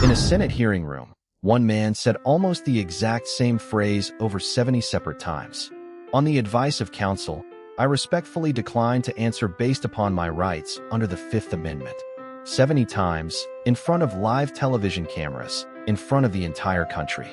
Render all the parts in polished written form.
In a Senate hearing room, one man said almost the exact same phrase over 70 separate times. On the advice of counsel, I respectfully decline to answer based upon my rights under the Fifth Amendment. 70 times, in front of live television cameras, in front of the entire country.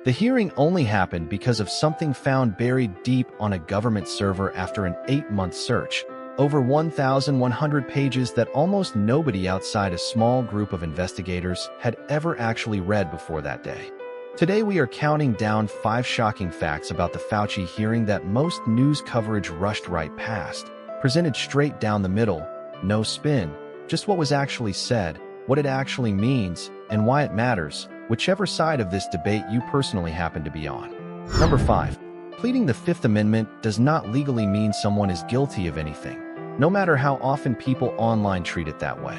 The hearing only happened because of something found buried deep on a government server after an 8-month search, over 1,100 pages that almost nobody outside a small group of investigators had ever actually read before that day. Today we are counting down 5 shocking facts about the Fauci hearing that most news coverage rushed right past, presented straight down the middle, no spin, just what was actually said, what it actually means, and why it matters, whichever side of this debate you personally happen to be on. Number 5. Pleading the Fifth Amendment does not legally mean someone is guilty of anything, no matter how often people online treat it that way.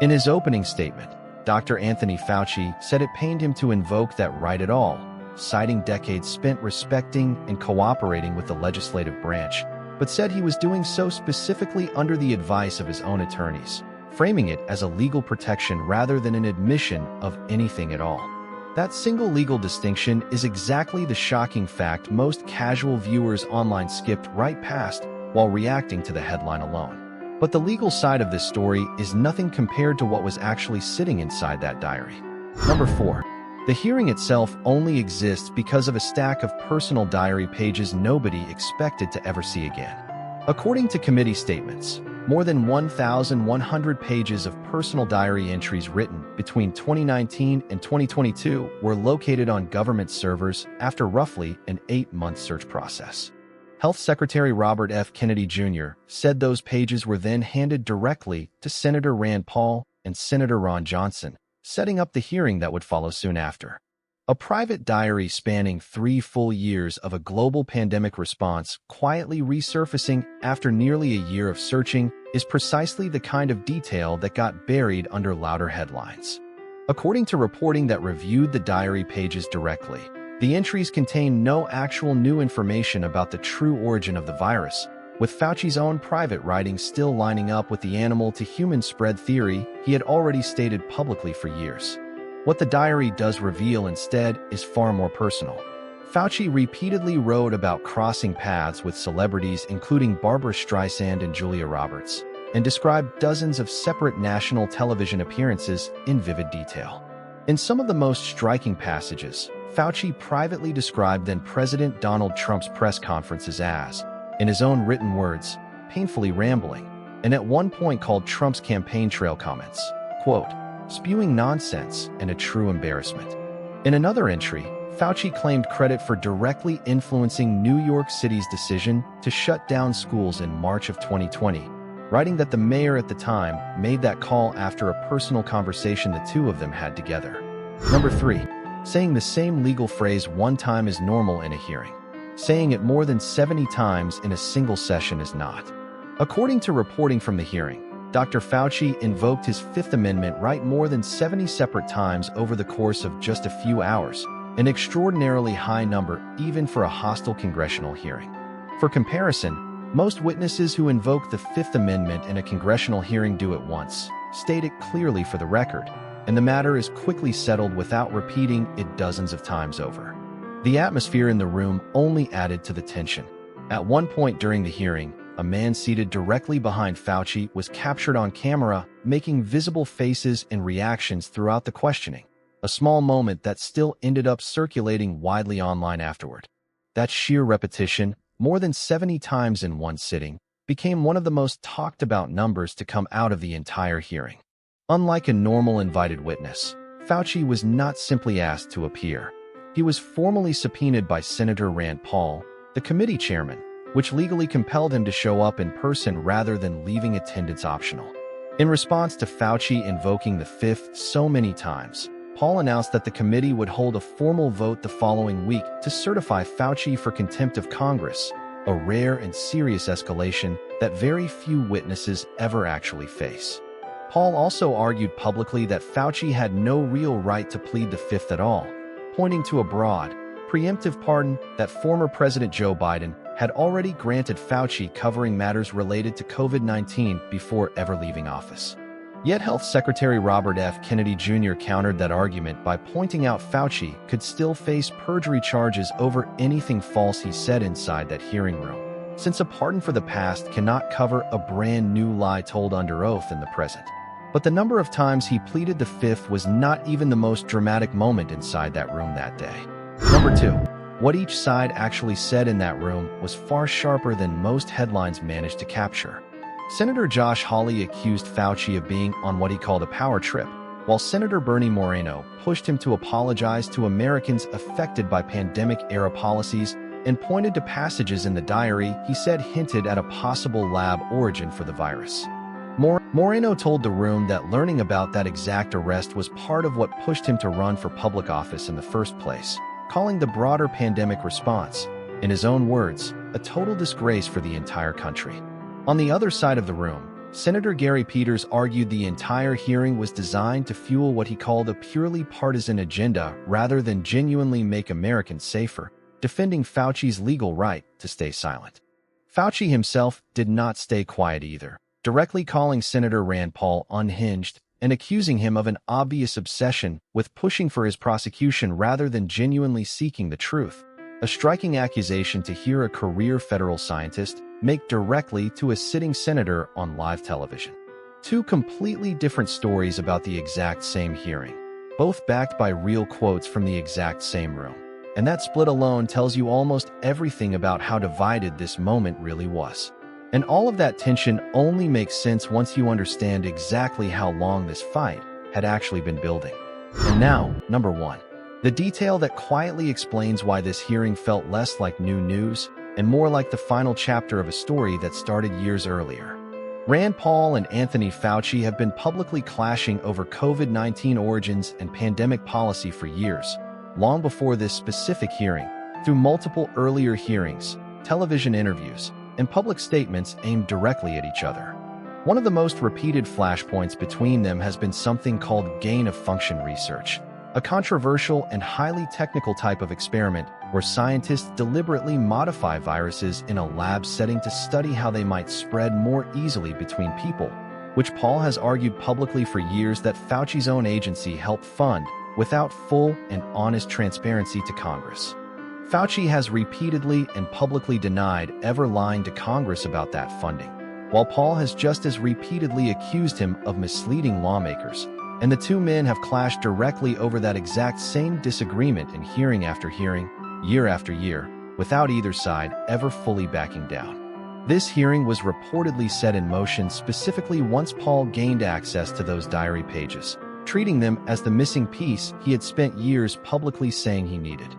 In his opening statement, Dr. Anthony Fauci said it pained him to invoke that right at all, citing decades spent respecting and cooperating with the legislative branch, but said he was doing so specifically under the advice of his own attorneys, framing it as a legal protection rather than an admission of anything at all. That single legal distinction is exactly the shocking fact most casual viewers online skipped right past while reacting to the headline alone. But the legal side of this story is nothing compared to what was actually sitting inside that diary. Number 4. The hearing itself only exists because of a stack of personal diary pages nobody expected to ever see again. According to committee statements, more than 1,100 pages of personal diary entries written between 2019 and 2022 were located on government servers after roughly an 8-month search process. Health Secretary Robert F. Kennedy Jr. said those pages were then handed directly to Senator Rand Paul and Senator Ron Johnson, setting up the hearing that would follow soon after. A private diary spanning 3 full years of a global pandemic response quietly resurfacing after nearly a year of searching is precisely the kind of detail that got buried under louder headlines. According to reporting that reviewed the diary pages directly, the entries contain no actual new information about the true origin of the virus, with Fauci's own private writings still lining up with the animal-to-human spread theory he had already stated publicly for years. What the diary does reveal instead is far more personal. Fauci repeatedly wrote about crossing paths with celebrities including Barbra Streisand and Julia Roberts, and described dozens of separate national television appearances in vivid detail. In some of the most striking passages, Fauci privately described then-President Donald Trump's press conferences as, in his own written words, painfully rambling, and at one point called Trump's campaign trail comments, quote, spewing nonsense and a true embarrassment. In another entry, Fauci claimed credit for directly influencing New York City's decision to shut down schools in March of 2020, writing that the mayor at the time made that call after a personal conversation the two of them had together. Number 3. Saying the same legal phrase one time is normal in a hearing. Saying it more than 70 times in a single session is not. According to reporting from the hearing, Dr. Fauci invoked his Fifth Amendment right more than 70 separate times over the course of just a few hours, an extraordinarily high number even for a hostile congressional hearing. For comparison, most witnesses who invoke the Fifth Amendment in a congressional hearing do it once, state it clearly for the record, and the matter is quickly settled without repeating it dozens of times over. The atmosphere in the room only added to the tension. At one point during the hearing, a man seated directly behind Fauci was captured on camera, making visible faces and reactions throughout the questioning, a small moment that still ended up circulating widely online afterward. That sheer repetition, more than 70 times in one sitting, became one of the most talked about numbers to come out of the entire hearing. Unlike a normal invited witness, Fauci was not simply asked to appear. He was formally subpoenaed by Senator Rand Paul, the committee chairman, which legally compelled him to show up in person rather than leaving attendance optional. In response to Fauci invoking the Fifth so many times, Paul announced that the committee would hold a formal vote the following week to certify Fauci for contempt of Congress, a rare and serious escalation that very few witnesses ever actually face. Paul also argued publicly that Fauci had no real right to plead the Fifth at all, pointing to a broad, preemptive pardon that former President Joe Biden had already granted Fauci covering matters related to COVID-19 before ever leaving office. Yet Health Secretary Robert F. Kennedy Jr. countered that argument by pointing out Fauci could still face perjury charges over anything false he said inside that hearing room, since a pardon for the past cannot cover a brand new lie told under oath in the present. But the number of times he pleaded the fifth was not even the most dramatic moment inside that room that day. Number 2. What each side actually said in that room was far sharper than most headlines managed to capture. Senator Josh Hawley accused Fauci of being on what he called a power trip, while Senator Bernie Moreno pushed him to apologize to Americans affected by pandemic-era policies and pointed to passages in the diary he said hinted at a possible lab origin for the virus. Moreno told the room that learning about that exact arrest was part of what pushed him to run for public office in the first place, calling the broader pandemic response, in his own words, a total disgrace for the entire country. On the other side of the room, Senator Gary Peters argued the entire hearing was designed to fuel what he called a purely partisan agenda rather than genuinely make Americans safer, defending Fauci's legal right to stay silent. Fauci himself did not stay quiet either, directly calling Senator Rand Paul unhinged and accusing him of an obvious obsession with pushing for his prosecution rather than genuinely seeking the truth, a striking accusation to hear a career federal scientist make directly to a sitting senator on live television. Two completely different stories about the exact same hearing, both backed by real quotes from the exact same room. And that split alone tells you almost everything about how divided this moment really was. And all of that tension only makes sense once you understand exactly how long this fight had actually been building. And now, number 1. The detail that quietly explains why this hearing felt less like new news and more like the final chapter of a story that started years earlier. Rand Paul and Anthony Fauci have been publicly clashing over COVID-19 origins and pandemic policy for years, long before this specific hearing, through multiple earlier hearings, television interviews, and public statements aimed directly at each other. One of the most repeated flashpoints between them has been something called gain-of-function research, a controversial and highly technical type of experiment where scientists deliberately modify viruses in a lab setting to study how they might spread more easily between people, which Paul has argued publicly for years that Fauci's own agency helped fund without full and honest transparency to Congress. Fauci has repeatedly and publicly denied ever lying to Congress about that funding, while Paul has just as repeatedly accused him of misleading lawmakers, and the two men have clashed directly over that exact same disagreement in hearing after hearing, year after year, without either side ever fully backing down. This hearing was reportedly set in motion specifically once Paul gained access to those diary pages, treating them as the missing piece he had spent years publicly saying he needed.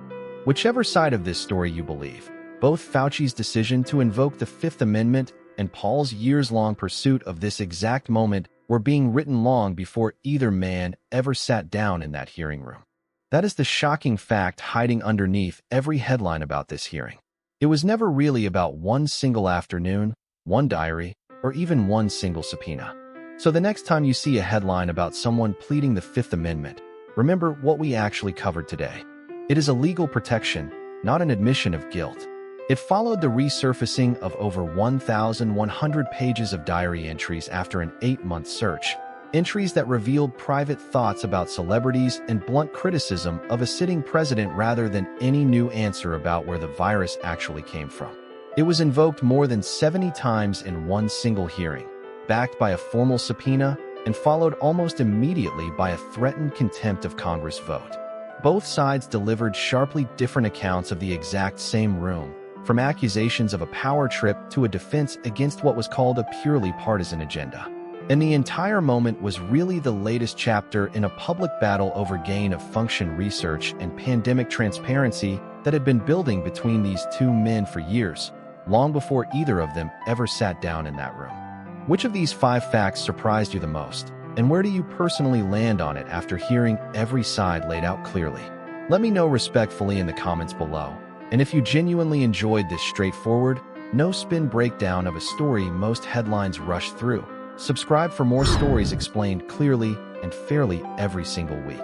Whichever side of this story you believe, both Fauci's decision to invoke the Fifth Amendment and Paul's years-long pursuit of this exact moment were being written long before either man ever sat down in that hearing room. That is the shocking fact hiding underneath every headline about this hearing. It was never really about one single afternoon, one diary, or even one single subpoena. So the next time you see a headline about someone pleading the Fifth Amendment, remember what we actually covered today. It is a legal protection, not an admission of guilt. It followed the resurfacing of over 1,100 pages of diary entries after an 8-month search, entries that revealed private thoughts about celebrities and blunt criticism of a sitting president rather than any new answer about where the virus actually came from. It was invoked more than 70 times in one single hearing, backed by a formal subpoena, and followed almost immediately by a threatened contempt of Congress vote. Both sides delivered sharply different accounts of the exact same room, from accusations of a power trip to a defense against what was called a purely partisan agenda. And the entire moment was really the latest chapter in a public battle over gain-of-function research and pandemic transparency that had been building between these two men for years, long before either of them ever sat down in that room. Which of these 5 facts surprised you the most? And where do you personally land on it after hearing every side laid out clearly? Let me know respectfully in the comments below. And if you genuinely enjoyed this straightforward, no-spin breakdown of a story most headlines rush through, subscribe for more stories explained clearly and fairly every single week.